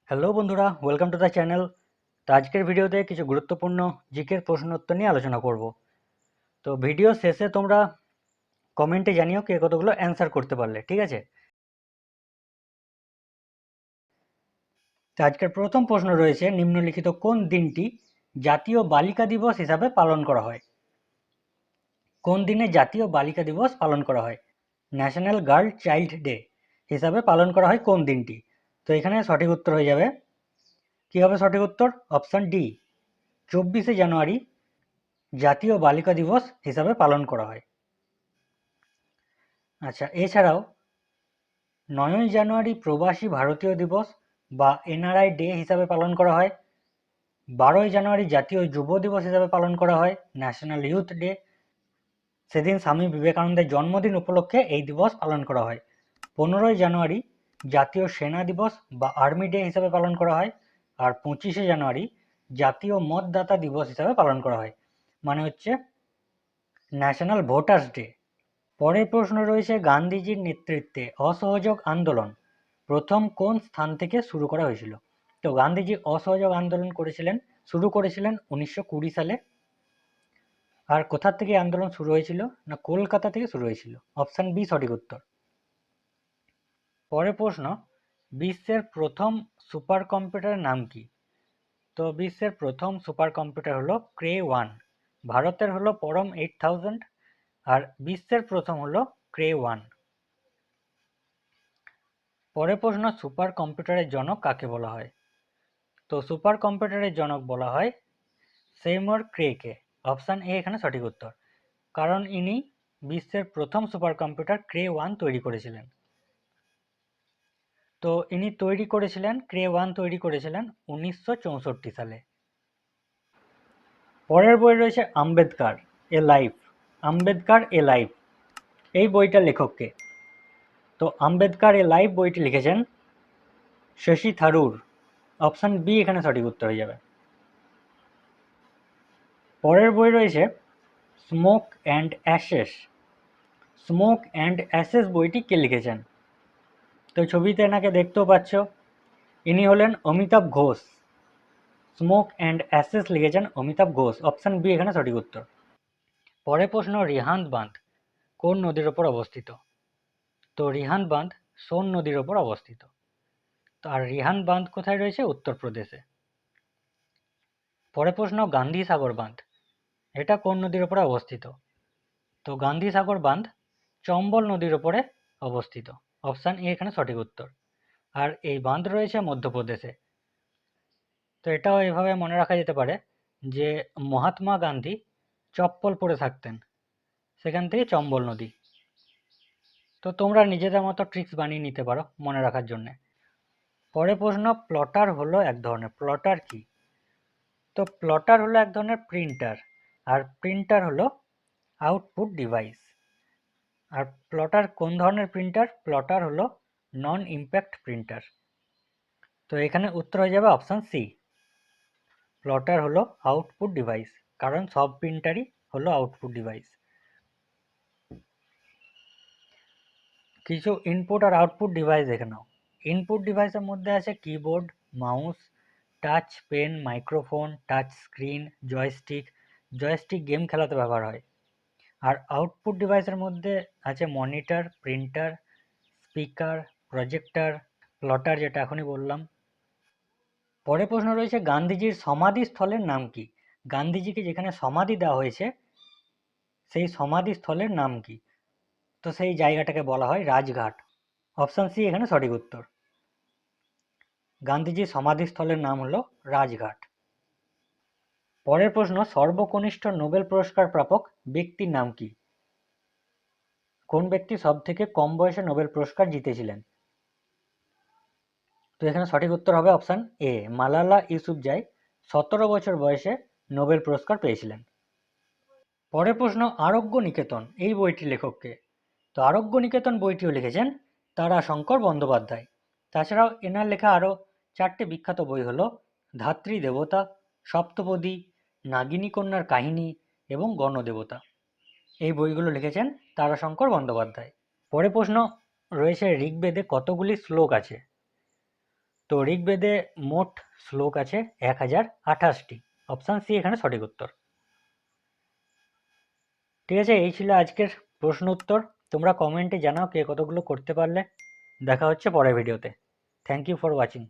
Hello বন্ধুরা, welcome to the channel. তো আজকের ভিডিওতে কিছু গুরুত্বপূর্ণ জিকের প্রশ্ন উত্তর নিয়ে আলোচনা করব। তো ভিডিও শেষে তোমরা কমেন্টে জানিও কে কতগুলো অ্যান্সার করতে পারলে, ঠিক আছে? তো আজকের প্রথম প্রশ্ন রয়েছে, নিম্নলিখিত কোন দিনটি জাতীয় বালিকা দিবস হিসাবে পালন করা হয়? কোন দিনে জাতীয় বালিকা দিবস পালন করা হয়? ন্যাশনাল গার্ল চাইল্ড ডে হিসাবে পালন করা হয় কোন দিনটি? তো এখানে সঠিক উত্তর হয়ে যাবে, কি হবে সঠিক উত্তর? অপশন ডি, 24শে জানুয়ারি জাতীয় বালিকা দিবস হিসাবে পালন করা হয়। আচ্ছা, এছাড়াও 9ই জানুয়ারি প্রবাসী ভারতীয় দিবস বা এনআরআই ডে হিসাবে পালন করা হয়। 12ই জানুয়ারি জাতীয় যুব দিবস হিসাবে পালন করা হয়, ন্যাশনাল ইউথ ডে। সেদিন স্বামী বিবেকানন্দের জন্মদিন উপলক্ষে এই দিবস পালন করা হয়। 15ই জানুয়ারি জাতীয় সেনা দিবস বা আর্মি ডে হিসাবে পালন করা হয়। আর 25শে জানুয়ারি জাতীয় মতদাতা দিবস হিসাবে পালন করা হয়, মানে হচ্ছে ন্যাশনাল ভোটার্স ডে। পরের প্রশ্ন রয়েছে, গান্ধীজির নেতৃত্বে অসহযোগ আন্দোলন প্রথম কোন স্থান থেকে শুরু করা হয়েছিল? তো গান্ধীজি অসহযোগ আন্দোলন শুরু করেছিলেন 1920 সালে। আর কোথা থেকে আন্দোলন শুরু হয়েছিল? না, কলকাতা থেকে শুরু হয়েছিল। অপশন বি সঠিক উত্তর। পরের প্রশ্ন, বিশ্বের প্রথম সুপার কম্পিউটারের নাম কি? তো বিশ্বের প্রথম সুপার কম্পিউটার হলো ক্রে 1। ভারতের হলো পরম 8000 আর বিশ্বের প্রথম হলো ক্রে 1। পরের প্রশ্ন, সুপার কম্পিউটারের জনক কাকে বলা হয়? তো সুপার কম্পিউটারের জনক বলা হয় সেইমুর ক্রেকে। অপশন এ এখানে সঠিক উত্তর, কারণ ইনি বিশ্বের প্রথম সুপার কম্পিউটার ক্রে 1 তৈরি করেছিলেন। তো ইনি ক্রে 1 তৈরি করেছিলেন 1964 সালে। পরের বই রয়েছে আম্বেদকার এ লাইফ। আম্বেদকার এ লাইফ এই বইটার লেখককে? তো আম্বেদকার এ লাইফ বইটি লিখেছেন শশী থারুর। অপশন বি এখানে সঠিক উত্তর হয়ে যাবে। পরের বই রয়েছে smoke and Ashes. Smoke and Ashes বইটি কে লিখেছেন? তো ছবিতে এনাকে দেখতেও পাচ্ছ, ইনি হলেন অমিতাভ ঘোষ। স্মোক অ্যান্ড অ্যাশেস লিখেছেন অমিতাভ ঘোষ। অপশন বি এখানে সঠিক উত্তর। পরের প্রশ্ন, রিহান্দ বাঁধ কোন নদীর ওপর অবস্থিত? তো রিহান্দ বাঁধ সোন নদীর ওপর অবস্থিত। তো আর রিহান্দ বাঁধ কোথায় রয়েছে? উত্তরপ্রদেশে। পরের প্রশ্ন, গান্ধী সাগর বাঁধ এটা কোন নদীর ওপরে অবস্থিত? তো গান্ধী সাগর বাঁধ চম্বল নদীর ওপরে অবস্থিত। অপশন এ এখানে সঠিক উত্তর। আর এই বাঁধ রয়েছে মধ্যপ্রদেশে। তো এটাও এভাবে মনে রাখা যেতে পারে যে মহাত্মা গান্ধী চপ্পল পরে থাকতেন, সেখান থেকে চম্বল নদী। তো তোমরা নিজেদের মতো ট্রিক্স বানিয়ে নিতে পারো মনে রাখার জন্য। পরের প্রশ্ন, প্লটার হলো এক ধরনের, প্লটার কি? তো প্লটার হলো এক ধরনের প্রিন্টার, আর প্রিন্টার হলো আউটপুট ডিভাইস। আর প্লটার কোন ধরনের প্রিন্টার? প্লটার হলো নন ইম্প্যাক্ট প্রিন্টার। তো এখানে উত্তর হয়ে যাবে অপশন সি, প্লটার হলো আউটপুট ডিভাইস, কারণ সব প্রিন্টারই হলো আউটপুট ডিভাইস। কিছু ইনপুট আর আউটপুট ডিভাইস দেখে নাও। ইনপুট ডিভাইসের মধ্যে আছে keyboard, mouse, touch pen, microphone, touch screen, joystick. Joystick game খেলাতে ব্যবহার হয়। আর আউটপুট ডিভাইসের মধ্যে আছে monitor, printer, speaker, projector, plotter যেটা এখনই বললাম। পরের প্রশ্ন রয়েছে, গান্ধীজির সমাধিস্থলের নাম কি? গান্ধীজিকে যেখানে সমাধি দেওয়া হয়েছে সেই সমাধিস্থলের নাম কি? তো সেই জায়গাটাকে বলা হয় রাজঘাট। অপশন সি এখানে সঠিক উত্তর। গান্ধীজির সমাধিস্থলের নাম হলো রাজঘাট। পরের প্রশ্ন, সর্বকনিষ্ঠ নোবেল পুরস্কার প্রাপক ব্যক্তির নাম কি? কোন ব্যক্তি সব থেকে কম বয়সে নোবেল পুরস্কার জিতেছিলেন? তো এখানে সঠিক উত্তর হবে অপশন এ, মালালা ইউসুফজাই 17 বছর বয়সে নোবেল পুরস্কার পেয়েছিলেন। পরের প্রশ্ন, আরোগ্য নিকেতন এই বইটির লেখককে? তো আরোগ্য নিকেতন বইটিও লিখেছেন তারাশঙ্কর বন্দ্যোপাধ্যায়। তাছাড়াও এনার লেখা আরও 4টে বিখ্যাত বই হলো ধাত্রী দেবতা, সপ্তপদী, নাগিনী কন্যার কাহিনী এবং গণদেবতা। এই বইগুলো লিখেছেন তারাশঙ্কর বন্দ্যোপাধ্যায়। পরের প্রশ্ন রয়েছে, ঋগ্বেদে কতগুলি শ্লোক আছে? তো ঋগ্বেদে মোট শ্লোক আছে 1028টি। অপশান সি এখানে সঠিক উত্তর। ঠিক আছে, এই ছিল আজকের প্রশ্ন উত্তর। তোমরা কমেন্টে জানাও কে কতগুলো করতে পারলে। দেখা হচ্ছে পরের ভিডিওতে। Thank you for watching.